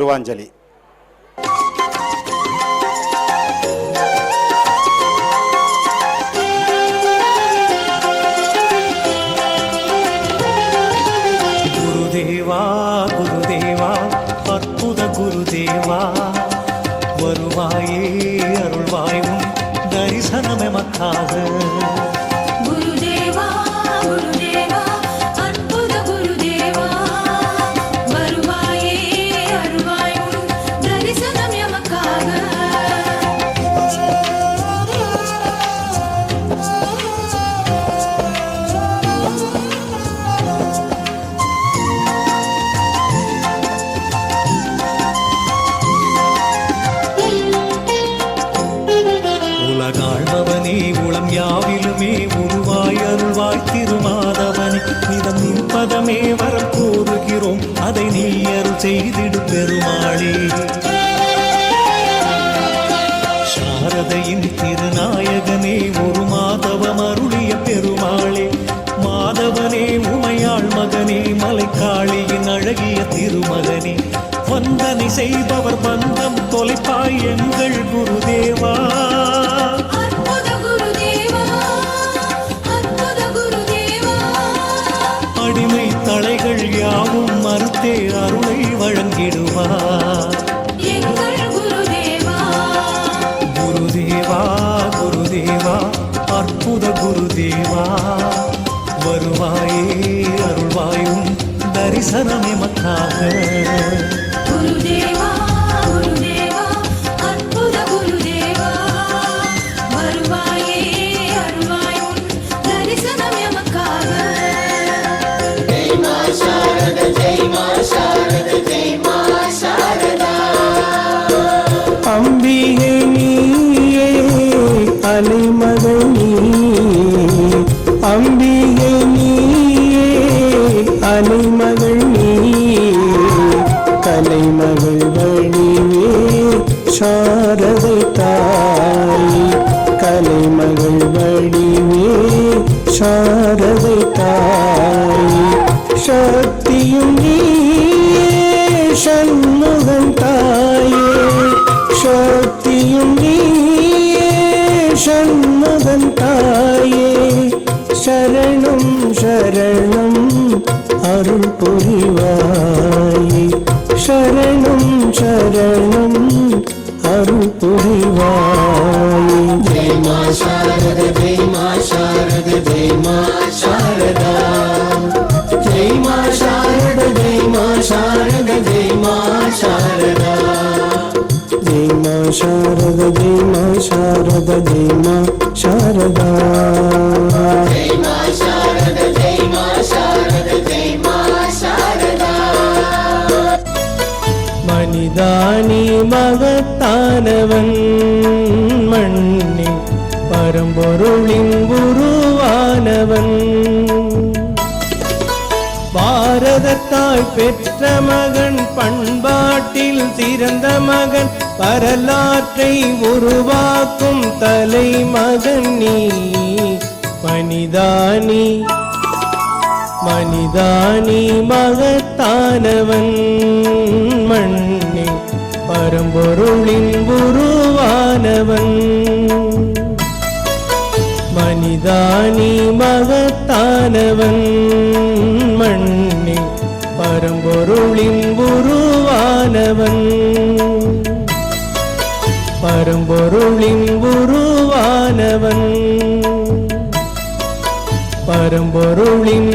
திருவாஞ்சலி. குருதேவா குருதேவா அற்புத குருதேவா வருவாயே அருள்வாயும் தரிசனம் எமக்காக. குருதேவா குருதேவா அற்புத குருதேவா வருவாயே அருள்வாயும் தரிசனம் எமக்காக. உலகாழ்பவனே உளம் யாவிலுமே உருவாய் அருள்வாய் திருமாதவனே நிதம் நிற்பதமே வரம் கூறுகிறோம் அதை நீ அருள் செய்திடு பெருமாளே. சாரதையின் திருநாயகனே ஒரு மாதவம் அருளிய பெருமாளே மாதவனே உமையாள் மகனே மலைக்காளியின் அழகிய திருமகனே வந்தனை செய்பவர் பந்தம் தொலைப்பாய் எங்கள் குருதேவா. அடிமை தலைகள் யாவும் மறுத்தே அருளை வழங்கிடுவார் குருதேவா குருதேவா அற்புத குருதேவா வருவாயே அருள்வாயும் தரிசனம் எமக்காக. குருதேவா குருதேவா அற்புத குருதேவா வருவாயே அருள்வாயும் தரிசனம் எமக்காக. ஜெய் மா சாரதா ஜெய் மா சாரதா ஜெய் மா சாரதா. அம்பிகை நீயே அலைமகள் நீயே அம்பிகை நீயே அலைமகள் நீயே கலைமகள் வடிவே சாரதை தாய் கலைமகள் வடிவே சாரதை தாய் சக்தியும் நீயே சண்முகன் தாயே சக்தியும் நீயே சண்முகன் தாயே சரணம் சரணம் அருள் புரிவாயே சரணம் சரணம் அருள் புரிவாயே. ஜெய் மா சாரதா ஜெய் மா சாரதா ஜெய் மா சாரதா ஜெய் மா சாரதா ஜெய் மா சாரதா ஜெய் மா சாரதா ஜெய் மா சாரதா ஜெய் மா சாரதா ஜெய் மா சாரதா ஜெய் மா சாரதா ஜெய் மா சாரதா ஜெய் மா சாரதா. மனிதானி மகத்தானவன் மண்ணின் பரம்பொருளின் உருவானவன் பாரதத்தாய் பெற்ற மகன் பண்பாட்டில் சிறந்த மகன் வரலாற்றை உருவாக்கும் தலைமகன் நீ மனிதானி மனிதானி மகத்தானவன் மண்ணின் பரம்பொருளின் உருவானவன் மனிதானி மகத்தானவன் மண்ணின் பரம்பொருளின் உருவானவன் பரம்பொருளின் உருவானவன் பரம்பொருளின்